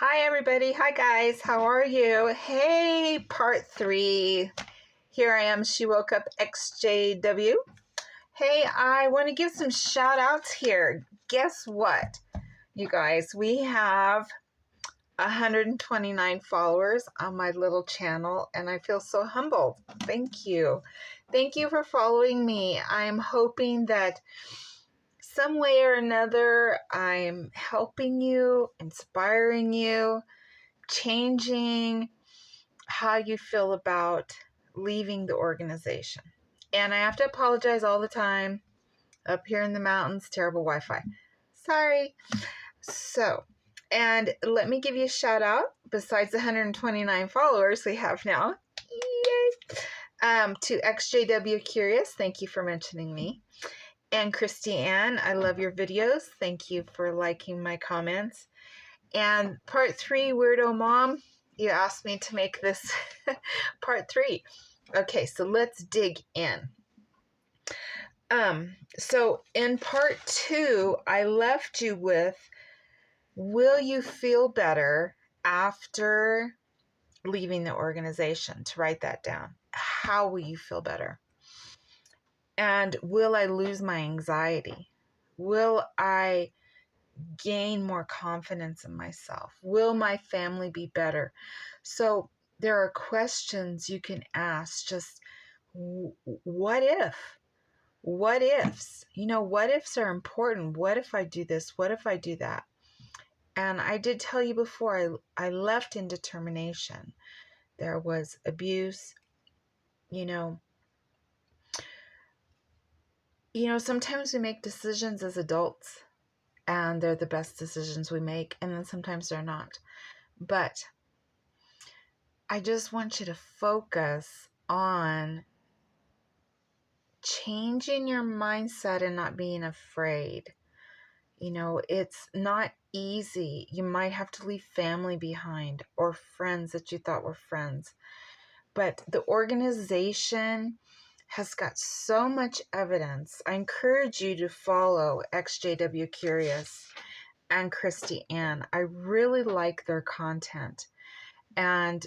Hi, everybody. Hi, guys. How are you? Hey, part 3. Here I am. She woke up XJW. Hey, I want to give some shout outs here. Guess what, you guys? We have 129 followers on my little channel, and I feel so humbled. Thank you. Thank you for following me. I'm hoping that some way or another I'm helping you, inspiring you, changing how you feel about leaving the organization. And I have to apologize all the time. Up here in the mountains, terrible Wi-Fi. Sorry. So, and let me give you a shout out. Besides the 129 followers we have now, yay, to XJW Curious, thank you for mentioning me. And Christy Ann, I love your videos. Thank you for liking my comments. And part 3, Weirdo Mom, you asked me to make this part 3. Okay, so let's dig in. So in part 2, I left you with, will you feel better after leaving the organization? To write that down. How will you feel better? And will I lose my anxiety? Will I gain more confidence in myself? Will my family be better? So there are questions you can ask. Just what if? What ifs? What ifs are important. What if I do this? What if I do that? And I did tell you before, I left in determination. There was abuse. Sometimes we make decisions as adults and they're the best decisions we make, and then sometimes they're not. But I just want you to focus on changing your mindset and not being afraid. It's not easy. You might have to leave family behind or friends that you thought were friends. But the organization has got so much evidence. I encourage you to follow XJW Curious and Christy Ann. I really like their content. And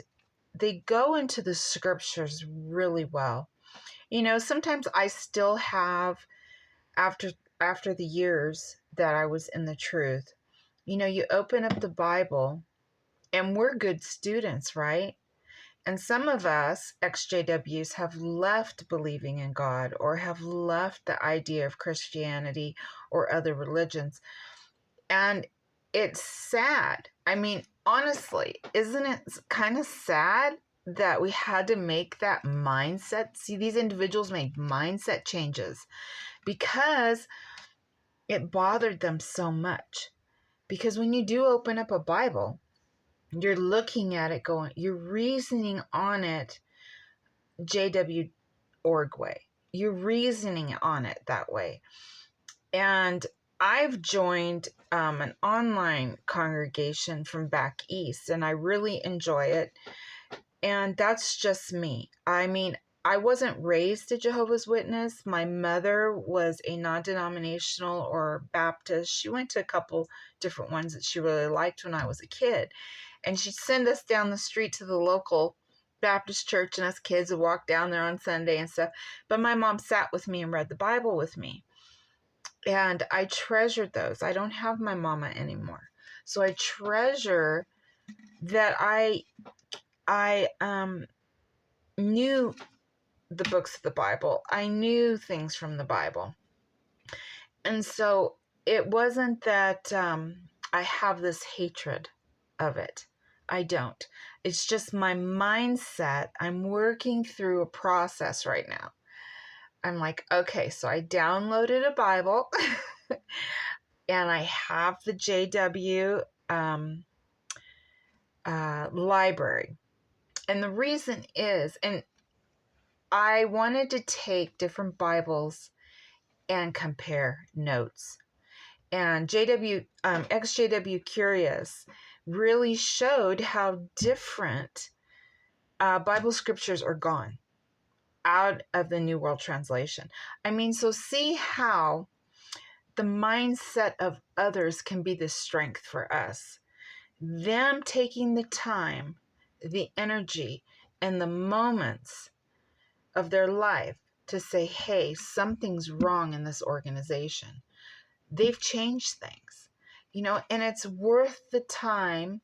they go into the scriptures really well. Sometimes I still have, after the years that I was in the truth, you open up the Bible and we're good students, right? And some of us, XJWs, have left believing in God or have left the idea of Christianity or other religions. And it's sad. I mean, honestly, isn't it kind of sad that we had to make that mindset? See, these individuals made mindset changes because it bothered them so much. Because when you do open up a Bible, you're looking at it going, you're reasoning on it JW org way. You're reasoning on it that way. And I've joined an online congregation from back east, and I really enjoy it. And that's just me. I mean, I wasn't raised a Jehovah's Witness. My mother was a non-denominational or Baptist. She went to a couple different ones that she really liked when I was a kid. And she'd send us down the street to the local Baptist church, and us kids would walk down there on Sunday and stuff. But my mom sat with me and read the Bible with me. And I treasured those. I don't have my mama anymore. So I treasure that I knew the books of the Bible. I knew things from the Bible. And so it wasn't that I have this hatred of it. I don't. It's just my mindset. I'm working through a process right now. I'm like, okay, so I downloaded a Bible and I have the JW library. And the reason is, and I wanted to take different Bibles and compare notes. And XJW Curious really showed how different Bible scriptures are gone out of the New World Translation. I mean, so see how the mindset of others can be the strength for us. them taking the time, the energy, and the moments of their life to say, hey, something's wrong in this organization. They've changed things, and it's worth the time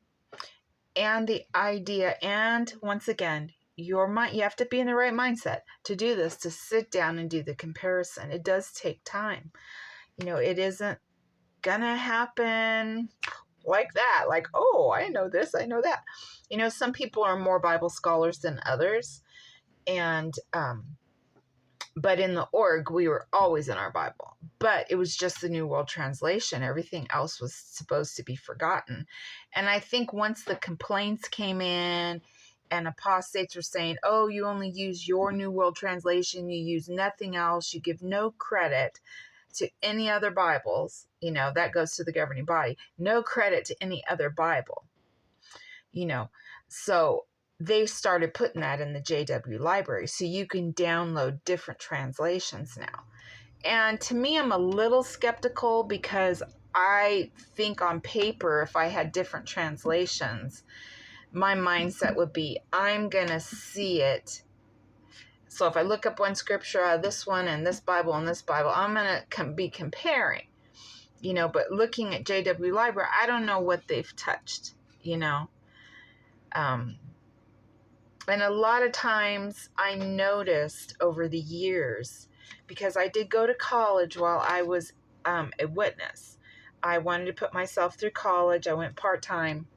and the idea. And once again, your mind, you have to be in the right mindset to do this, to sit down and do the comparison. It does take time. It isn't gonna happen like that. Like, oh, I know this, I know that. Some people are more Bible scholars than others. And, but in the org, we were always in our Bible. But it was just the New World Translation. Everything else was supposed to be forgotten. And I think once the complaints came in and apostates were saying, oh, you only use your New World Translation, you use nothing else, you give no credit to any other Bibles, that goes to the governing body, no credit to any other Bible, so they started putting that in the JW library. So you can download different translations now. And to me, I'm a little skeptical because I think on paper, if I had different translations, my mindset would be, I'm going to see it. So if I look up one scripture out of this one and this Bible and this Bible, I'm going to be comparing, but looking at JW library, I don't know what they've touched, and a lot of times I noticed over the years, because I did go to college while I was a witness. I wanted to put myself through college. I went part-time.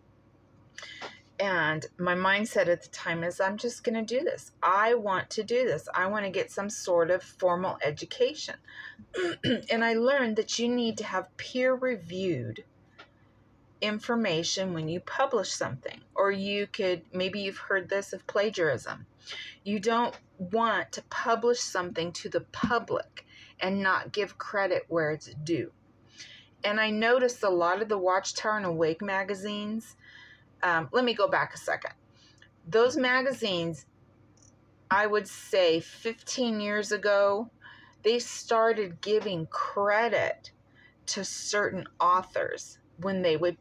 And my mindset at the time is, I'm just going to do this. I want to do this. I want to get some sort of formal education. And I learned that you need to have peer-reviewed information when you publish something. Or maybe you've heard this of plagiarism. You don't want to publish something to the public and not give credit where it's due. And I noticed a lot of the Watchtower and Awake magazines. Let me go back a second. Those magazines, I would say 15 years ago, they started giving credit to certain authors when they would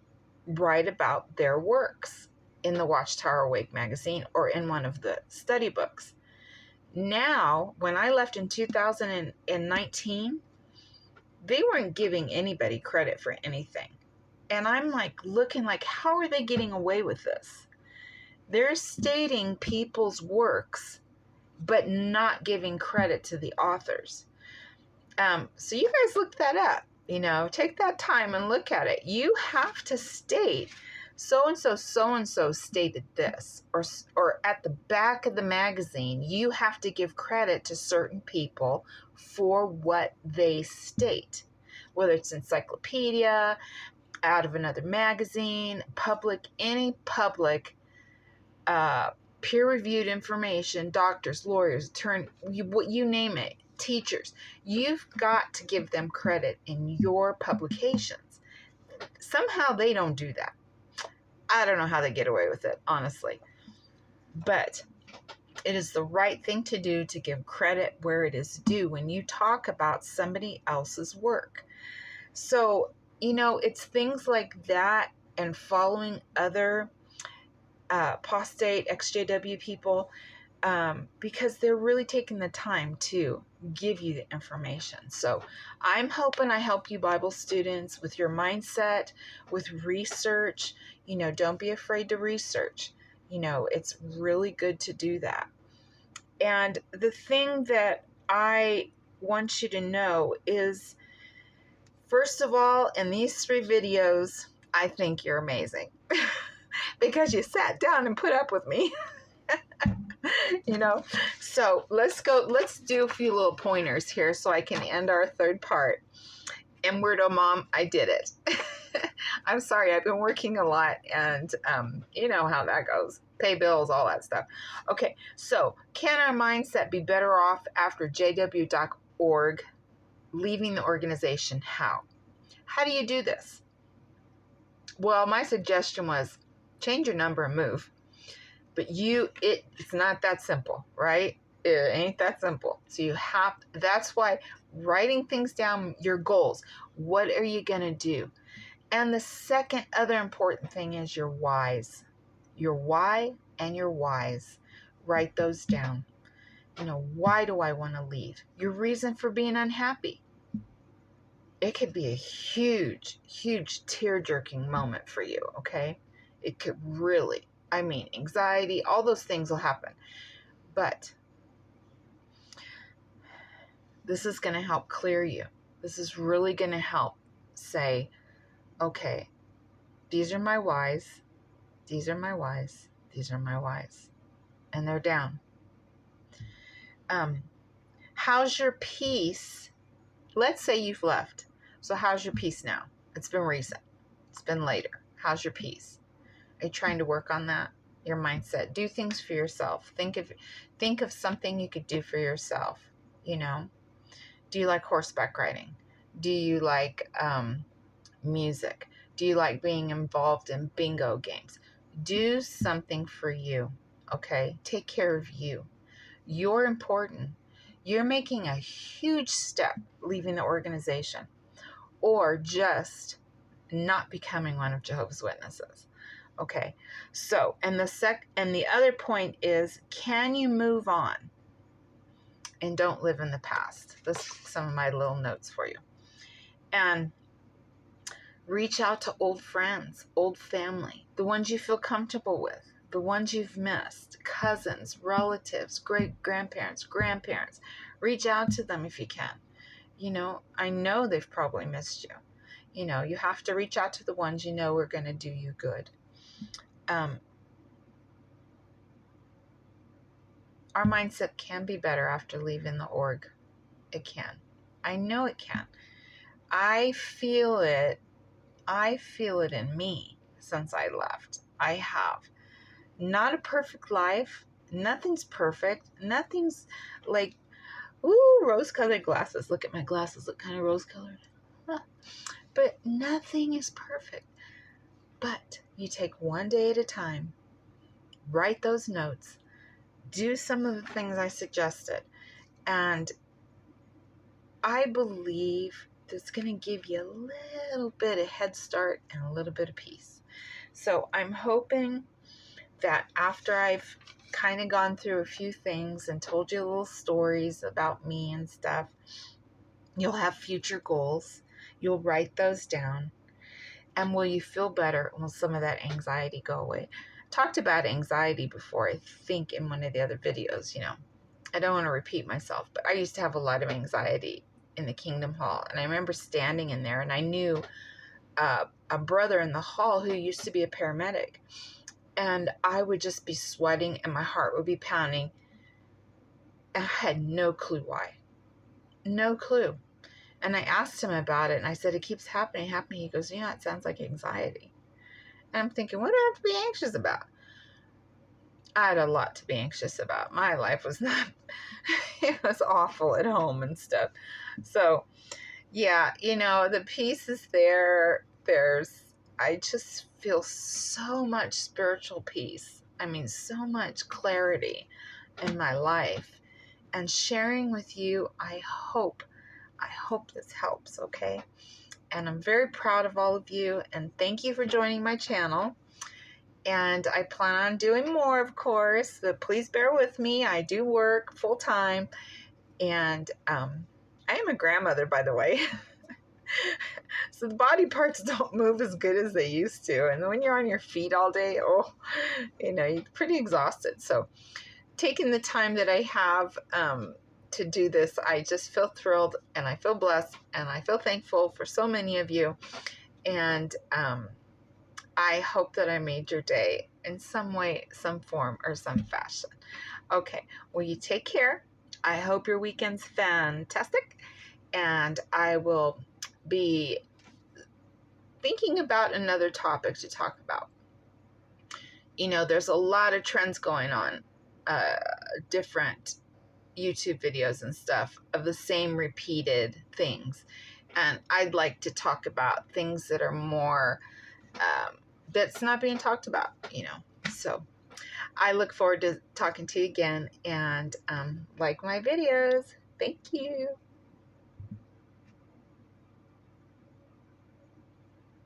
write about their works in the Watchtower Awake magazine or in one of the study books. Now, when I left in 2019, they weren't giving anybody credit for anything. And I'm looking how are they getting away with this? They're stating people's works, but not giving credit to the authors. So you guys look that up, take that time and look at it. You have to state so-and-so stated this, or at the back of the magazine, you have to give credit to certain people for what they state, whether it's encyclopedia, out of another magazine, any public, peer-reviewed information, doctors, lawyers, attorneys, you name it, teachers. You've got to give them credit in your publications. Somehow they don't do that. I don't know how they get away with it, honestly. But it is the right thing to do to give credit where it is due when you talk about somebody else's work. So, it's things like that and following other apostate XJW people, because they're really taking the time to give you the information. So I'm hoping I help you Bible students with your mindset, with research. Don't be afraid to research. It's really good to do that. And the thing that I want you to know is, first of all, in these 3 videos, I think you're amazing because you sat down and put up with me. So let's do a few little pointers here so I can end our 3rd part. And Weirdo Mom, I did it. I'm sorry, I've been working a lot, and you know how that goes. Pay bills, all that stuff. Okay, so can our mindset be better off after jw.org leaving the organization? How do you do this? Well, my suggestion was change your number and move. But it's not that simple, right? It ain't that simple. So that's why writing things down, your goals, what are you going to do? And the second other important thing is your whys. Your why and your whys. Write those down. Why do I want to leave? Your reason for being unhappy. It could be a huge, huge tear-jerking moment for you, okay? It could really, anxiety, all those things will happen. But this is going to help clear you. This is really going to help say, okay, these are my whys. These are my whys. These are my whys. And they're down. How's your peace? Let's say you've left. So how's your peace now? It's been recent. It's been later. How's your peace? Are you trying to work on that? Your mindset. Do things for yourself. Think of something you could do for yourself. Do you like horseback riding? Do you like music? Do you like being involved in bingo games? Do something for you, okay? Take care of you. You're important. You're making a huge step leaving the organization or just not becoming one of Jehovah's Witnesses. Okay. So, and the other point is, can you move on and don't live in the past? This is some of my little notes for you. And reach out to old friends, old family, the ones you feel comfortable with, the ones you've missed, cousins, relatives, great-grandparents, grandparents. Reach out to them if you can. I know they've probably missed you. You have to reach out to the ones you know are going to do you good. Our mindset can be better after leaving the org. It can. I know it can. I feel it in me since I left. I have. Not a perfect life. Nothing's perfect. Nothing's like, ooh, rose-colored glasses. Look at my glasses. Look kind of rose-colored. Huh. But nothing is perfect. But you take one day at a time. Write those notes. Do some of the things I suggested. And I believe that's going to give you a little bit of head start and a little bit of peace. So I'm hoping that after I've kind of gone through a few things and told you little stories about me and stuff, you'll have future goals. You'll write those down. And will you feel better? Will some of that anxiety go away? Talked about anxiety before, I think, in one of the other videos. I don't want to repeat myself, but I used to have a lot of anxiety in the Kingdom Hall. And I remember standing in there, and I knew a brother in the hall who used to be a paramedic. And I would just be sweating, and my heart would be pounding. And I had no clue why. No clue. And I asked him about it, and I said, it keeps happening. He goes, yeah, it sounds like anxiety. And I'm thinking, what do I have to be anxious about? I had a lot to be anxious about. My life was not, it was awful at home and stuff. So, yeah, the peace is there. I just feel so much spiritual peace. So much clarity in my life. And sharing with you, I hope this helps, okay? And I'm very proud of all of you, and thank you for joining my channel. And I plan on doing more, of course, but please bear with me. I do work full-time, and I am a grandmother, by the way. So the body parts don't move as good as they used to. And when you're on your feet all day, you're pretty exhausted. So taking the time that I have to do this, I just feel thrilled, and I feel blessed, and I feel thankful for so many of you. And I hope that I made your day in some way, some form, or some fashion. Okay, well, you take care. I hope your weekend's fantastic, and I will be thinking about another topic to talk about. There's a lot of trends going on, different YouTube videos and stuff of the same repeated things. And I'd like to talk about things that are more, that's not being talked about, So I look forward to talking to you again, and like my videos. Thank you.